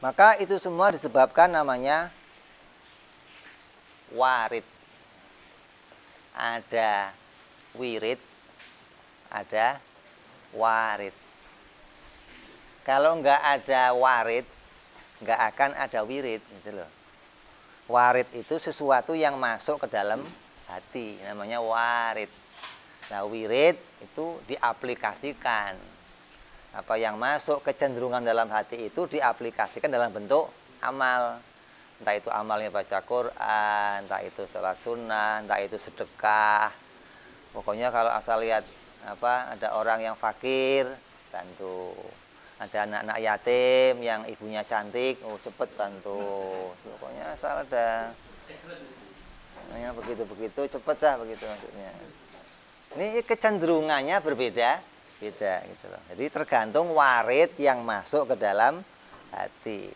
Maka itu semua disebabkan namanya warid. Ada wirid, ada warid. Kalau nggak ada warid, nggak akan ada wirid, gitu loh. Warid itu sesuatu yang masuk ke dalam hati, namanya warid. Nah, wirid itu diaplikasikan. Apa yang masuk kecenderungan dalam hati itu diaplikasikan dalam bentuk amal. Entah itu amalnya baca Quran, entah itu sholat sunnah, entah itu sedekah. Pokoknya kalau asal lihat ada orang yang fakir, bantu. Ada anak-anak yatim yang ibunya cantik, cepet bantu. Pokoknya asal ada begitu cepet dah begitu maksudnya. Ini kecenderungannya berbeda gitu loh. Jadi tergantung warid yang masuk ke dalam hati.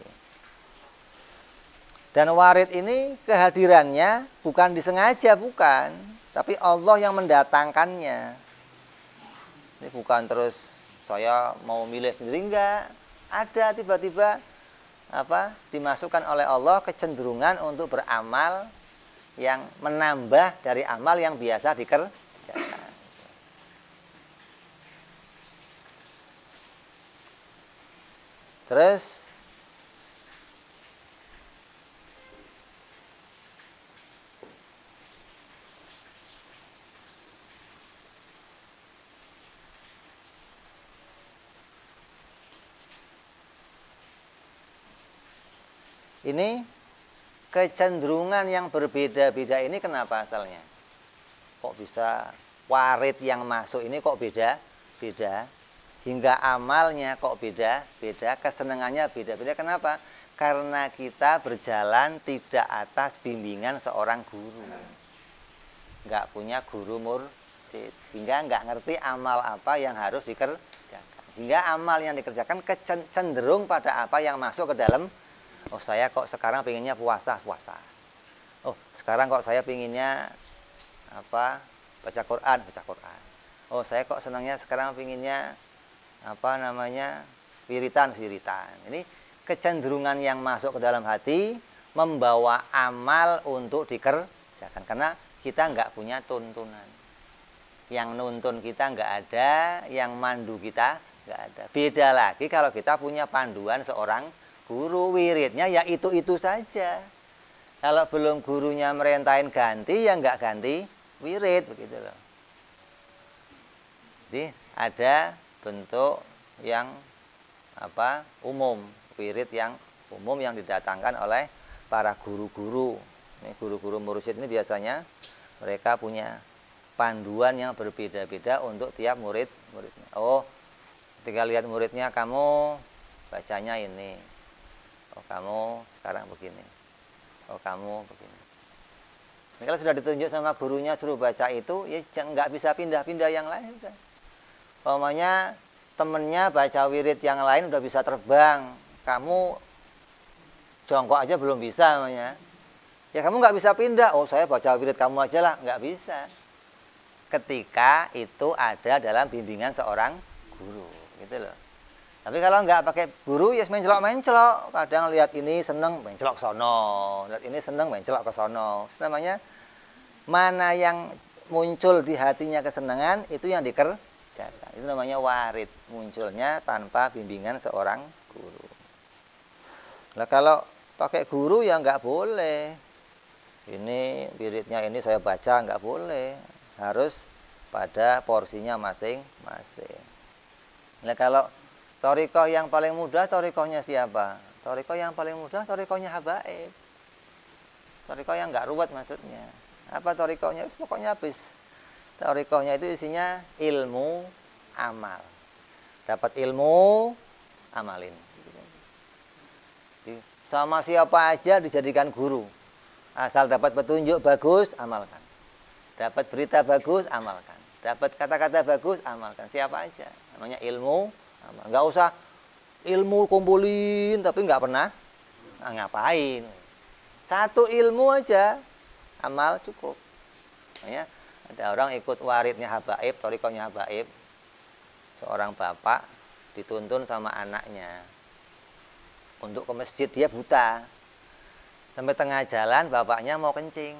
Dan warid ini kehadirannya bukan disengaja, bukan, tapi Allah yang mendatangkannya. Ini bukan terus saya mau milih sendiri, enggak. Ada tiba-tiba dimasukkan oleh Allah kecenderungan untuk beramal yang menambah dari amal yang biasa dikerjakan. Terus ini kecenderungan yang berbeda-beda ini kenapa asalnya? Kok bisa warid yang masuk ini kok beda-beda? Hingga amalnya kok beda-beda, kesenangannya beda-beda. Kenapa? Karena kita berjalan tidak atas bimbingan seorang guru. Nggak punya guru mursyid. Hingga nggak ngerti amal apa yang harus dikerjakan. Hingga amal yang dikerjakan cenderung pada apa yang masuk ke dalam. Oh, saya kok sekarang pengennya puasa. Oh, sekarang kok saya pengennya baca Quran. Oh, saya kok senangnya sekarang pengennya wiritan. Ini kecenderungan yang masuk ke dalam hati membawa amal untuk dikerjakan karena kita nggak punya tuntunan. Yang nuntun kita nggak ada, yang mandu kita nggak ada. Beda lagi kalau kita punya panduan seorang guru, wiridnya ya itu saja. Kalau belum gurunya merintahin ganti, ya nggak ganti wirid begitu loh. Jadi ada bentuk yang umum, wirid yang umum yang didatangkan oleh para guru-guru. Ini guru-guru mursyid ini biasanya mereka punya panduan yang berbeda-beda untuk tiap muridnya. Oh, ketika lihat muridnya, kamu bacanya ini. Oh, kamu sekarang begini. Oh, kamu begini. Ini kalau sudah ditunjuk sama gurunya suruh baca itu, ya nggak bisa pindah-pindah yang lain sudah. Pokoknya temennya baca wirid yang lain udah bisa terbang, kamu jongkok aja belum bisa namanya. Ya kamu nggak bisa pindah. Oh, saya baca wirid kamu aja lah, nggak bisa. Ketika itu ada dalam bimbingan seorang guru, gitu loh. Tapi kalau nggak pakai guru, ya mencelok. Kadang lihat ini seneng, mencelok sono. Lihat ini seneng, mencelok ke sono. Namanya mana yang muncul di hatinya kesenangan itu yang dikerjakan. Itu namanya warid, munculnya tanpa bimbingan seorang guru. Nah, kalau pakai guru ya nggak boleh. Ini wiridnya ini saya baca nggak boleh. Harus pada porsinya masing-masing. Nah, kalau thariqah yang paling mudah, thariqahnya siapa? Thariqah yang paling mudah, thariqahnya habaib. Thariqah yang nggak ruwet maksudnya. Apa thariqahnya? Pokoknya habis. Thariqahnya itu isinya ilmu, amal. Dapat ilmu, amalin. Sama siapa aja dijadikan guru. Asal dapat petunjuk bagus, amalkan. Dapat berita bagus, amalkan. Dapat kata-kata bagus, amalkan. Siapa aja. Namanya ilmu, amal. Nggak usah ilmu kumpulin, tapi nggak pernah ngapain. Satu ilmu aja, amal cukup. Makanya ada orang ikut waridnya habaib, thariqahnya habaib. Seorang bapak dituntun sama anaknya. untuk ke masjid, dia buta. Sampai tengah jalan bapaknya mau kencing.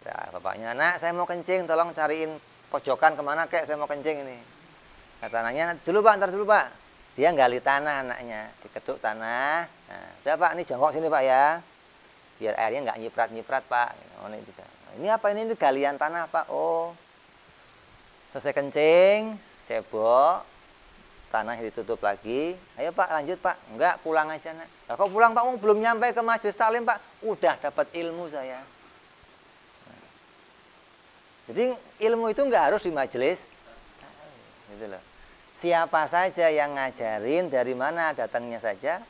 Nah, bapaknya, "Nak, saya mau kencing, tolong cariin pojokan kemana kek, saya mau kencing ini." Kata anaknya, "Dulu Pak, ntar dulu Pak." Dia gali tanah anaknya, dikeduk tanah. Nah, "Udah Pak, ini jongkok sini Pak ya. Biar airnya nggak nyiprat-nyiprat Pak." Oh, ini juga. "Ini apa ini galian tanah Pak." "Oh." Selesai kencing, cebok, tanah ditutup lagi. "Ayo Pak, lanjut Pak." "Enggak, pulang aja Nak." "Lah kok pulang Pak? Belum nyampe ke majelis taklim Pak." "Udah dapat ilmu saya." Jadi ilmu itu nggak harus di majelis, gitu loh. Siapa saja yang ngajarin, dari mana datangnya saja,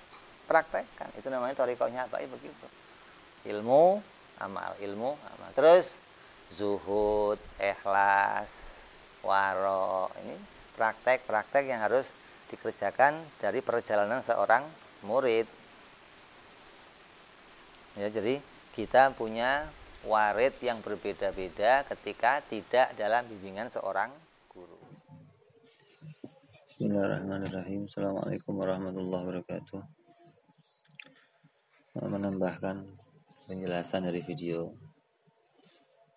praktekkan. Itu namanya thariqahnya apa? Begitu. Ilmu, amal, ilmu, amal. Terus zuhud, ikhlas, waro. Ini praktek-praktek yang harus dikerjakan dari perjalanan seorang murid. Ya, jadi kita punya warid yang berbeda-beda ketika tidak dalam bimbingan seorang guru. Bismillahirrahmanirrahim. Assalamualaikum warahmatullahi wabarakatuh. Menambahkan penjelasan dari video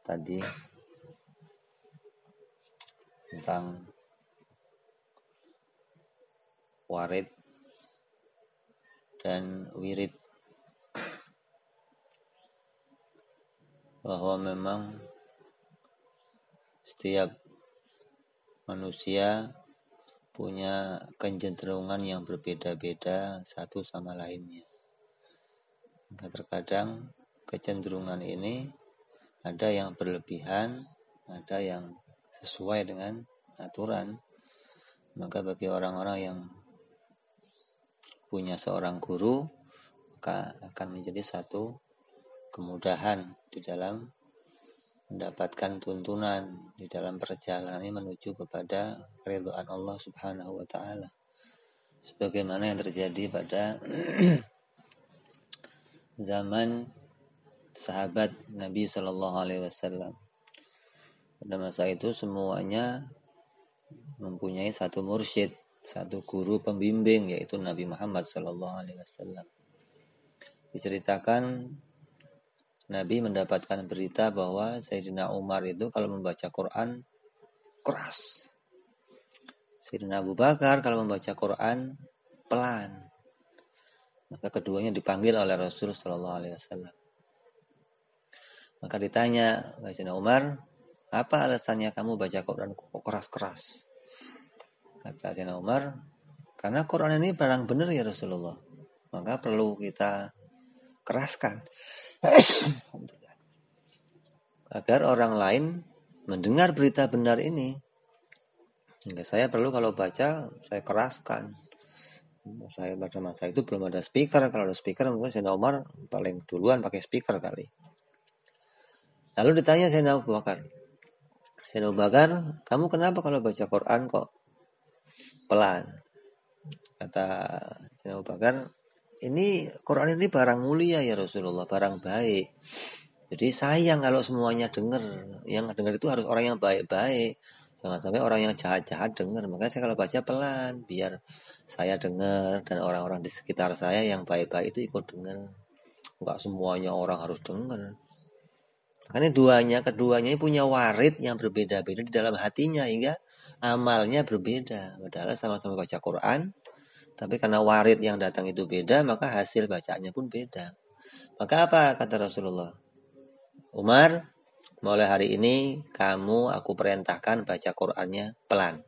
tadi tentang warid dan wirid, bahwa memang setiap manusia punya kecenderungan yang berbeda-beda satu sama lainnya. Terkadang kecenderungan ini ada yang berlebihan, ada yang sesuai dengan aturan. Maka bagi orang-orang yang punya seorang guru, maka akan menjadi satu kemudahan di dalam mendapatkan tuntunan di dalam perjalanan ini menuju kepada keridhaan Allah Subhanahu wa taala. Sebagaimana yang terjadi pada zaman sahabat Nabi Shallallahu alaihi wasallam. Pada masa itu semuanya mempunyai satu mursyid, satu guru pembimbing, yaitu Nabi Muhammad Shallallahu alaihi wasallam. Diceritakan Nabi mendapatkan berita bahwa Sayyidina Umar itu kalau membaca Quran keras. Sayyidina Abu Bakar kalau membaca Quran pelan. Maka keduanya dipanggil oleh Rasul Shallallahu alaihi wasallam. Maka ditanya Sayyidina Umar, "Apa alasannya kamu baca Quran kok keras-keras?" Kata Sayyidina Umar, "Karena Quran ini barang benar ya Rasulullah. Maka perlu kita keraskan agar orang lain mendengar berita benar ini. Hingga saya perlu kalau baca, saya keraskan." Saya pada masa itu belum ada speaker. Kalau ada speaker mungkin Sayyidina Umar paling duluan pakai speaker kali. Lalu ditanya Sayyidina Abu Bakar, "Sayyidina Abu Bakar, kamu kenapa kalau baca Quran kok pelan?" Kata Sayyidina Abu Bakar, "Ini Quran ini barang mulia ya Rasulullah, barang baik. Jadi sayang kalau semuanya dengar. Yang dengar itu harus orang yang baik-baik. Jangan sampai orang yang jahat-jahat dengar. Makanya saya kalau baca pelan, biar saya dengar dan orang-orang di sekitar saya yang baik-baik itu ikut dengar. Enggak semuanya orang harus dengar." Karena keduanya ini punya warid yang berbeda-beda di dalam hatinya, hingga amalnya berbeda. Padahal sama-sama baca Quran, tapi karena warid yang datang itu beda, maka hasil bacaannya pun beda. Maka apa kata Rasulullah? "Umar, mulai hari ini aku perintahkan baca Qurannya pelan.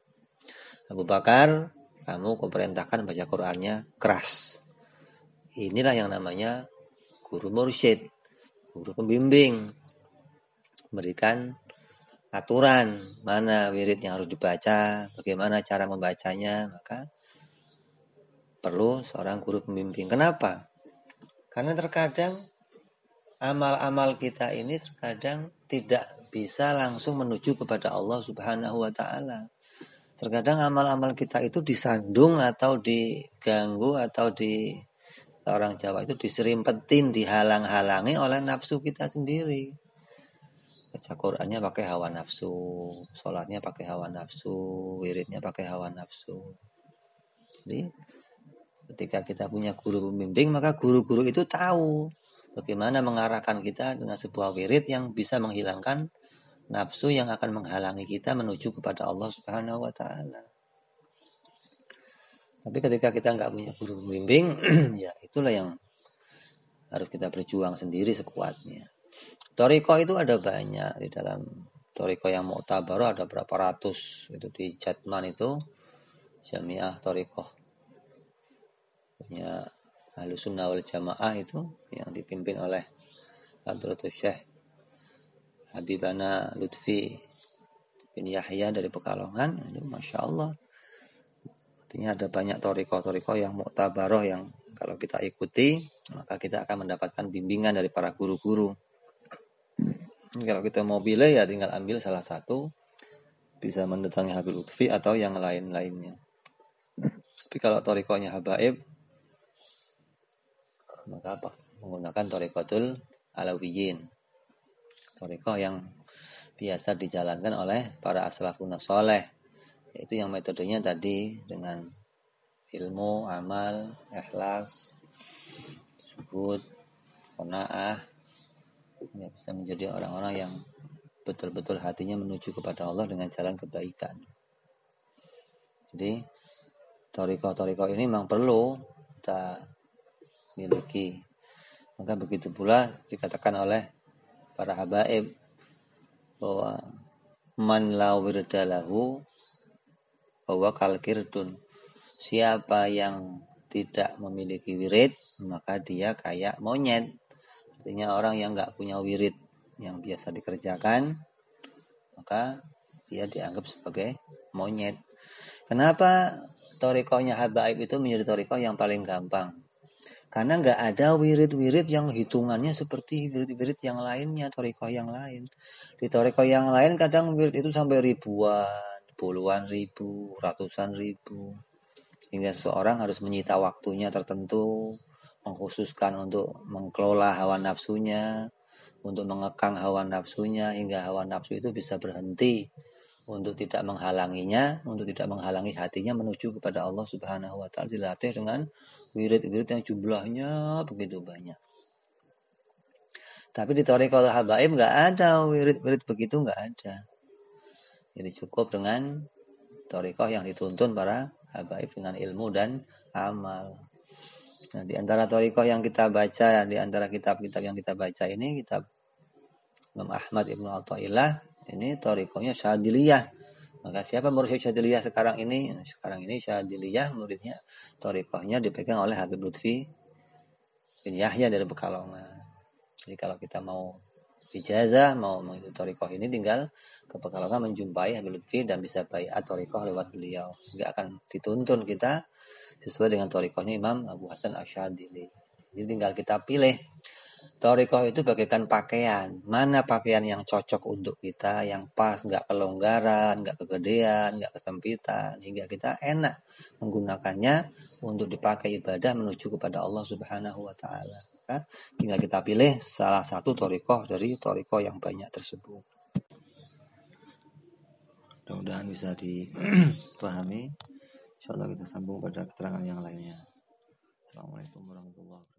Abu Bakar, aku perintahkan baca Qurannya keras." Inilah yang namanya guru mursyid, guru pembimbing, memberikan aturan mana wirid yang harus dibaca, bagaimana cara membacanya. Maka perlu seorang guru pembimbing. Kenapa? Karena terkadang amal-amal kita ini terkadang tidak bisa langsung menuju kepada Allah Subhanahu wa taala. Terkadang amal-amal kita itu disandung atau diganggu atau orang Jawa itu diserimpetin, dihalang-halangi oleh nafsu kita sendiri. Baca Qurannya pakai hawa nafsu, sholatnya pakai hawa nafsu, wiridnya pakai hawa nafsu. Jadi Ketika kita punya guru pembimbing, maka guru-guru itu tahu bagaimana mengarahkan kita dengan sebuah wirid yang bisa menghilangkan nafsu yang akan menghalangi kita menuju kepada Allah Subhanahu wa taala. Tapi ketika kita nggak punya guru pembimbing, ya itulah yang harus kita berjuang sendiri sekuatnya. Thariqah itu ada banyak di dalam thariqah yang mu'tabarah ada berapa ratus. Itu di Jatman itu Jamiah Thariqah punya Ahlussunnah wal Jamaah itu yang dipimpin oleh Hadratus Syekh Habibana Lutfi bin Yahya dari Pekalongan. Itu Masya Allah. Artinya ada banyak thariqah-thariqah yang mu'tabarah yang kalau kita ikuti maka kita akan mendapatkan bimbingan dari para guru-guru. Kalau kita mau pilih ya tinggal ambil salah satu, bisa mendatangi Habib Lutfi atau yang lain-lainnya. Tapi kalau thariqahnya habaib maka apa? Menggunakan thariqatul Alawiyyin. Thariqah yang biasa dijalankan oleh para as-salafun shalih, yaitu yang metodenya tadi dengan ilmu, amal, ikhlas, zuhud, qanaah, ya bisa menjadi orang-orang yang betul-betul hatinya menuju kepada Allah dengan jalan kebaikan. Jadi thariqah-thariqah ini memang perlu kita miliki. Maka begitu pula dikatakan oleh para habaib bahwa man la wirdalahu bahwa kalkirdun, siapa yang tidak memiliki wirid maka dia kayak monyet. Artinya orang yang nggak punya wirid yang biasa dikerjakan maka dia dianggap sebagai monyet. Kenapa thariqahnya habaib itu menjadi thariqah yang paling gampang? Karena nggak ada wirid-wirid yang hitungannya seperti wirid-wirid yang lainnya, thariqah yang lain. Di thariqah yang lain kadang wirid itu sampai ribuan, puluhan ribu, ratusan ribu. Sehingga seseorang harus menyita waktunya tertentu, mengkhususkan untuk mengelola hawa nafsunya, untuk mengekang hawa nafsunya hingga hawa nafsu itu bisa berhenti, untuk tidak menghalanginya, untuk tidak menghalangi hatinya menuju kepada Allah Subhanahu wa taala, dilatih dengan wirid-wirid yang jumlahnya begitu banyak. Tapi di thariqah habaib enggak ada wirid-wirid begitu, enggak ada. Jadi cukup dengan thariqah yang dituntun para habaib dengan ilmu dan amal. Nah, di antara thariqah yang kita baca, di antara kitab-kitab yang kita baca ini, kitab Imam Ahmad Ibnu Athaillah, ini thariqahnya Syadziliyah. Maka siapa murid Syadziliyah sekarang ini? Sekarang ini Syadziliyah muridnya thariqahnya dipegang oleh Habib Lutfi bin Yahya dari Pekalongan. Jadi kalau kita mau ijazah, mau mengikuti thariqah ini, tinggal ke Pekalongan menjumpai Habib Lutfi dan bisa baiat thariqah lewat beliau. Enggak akan dituntun kita sesuai dengan thariqahnya Imam Abu Hasan Asyadzili. Jadi tinggal kita pilih. Thariqah itu bagaikan pakaian. Mana pakaian yang cocok untuk kita, yang pas, nggak kelonggaran, nggak kegedean, nggak kesempitan, hingga kita enak menggunakannya untuk dipakai ibadah menuju kepada Allah Subhanahu wa taala. Tinggal kita pilih salah satu thariqah dari thariqah yang banyak tersebut. Mudah-mudahan bisa dipahami. Insyaallah kita sambung pada keterangan yang lainnya. Assalamualaikum warahmatullahi wabarakatuh.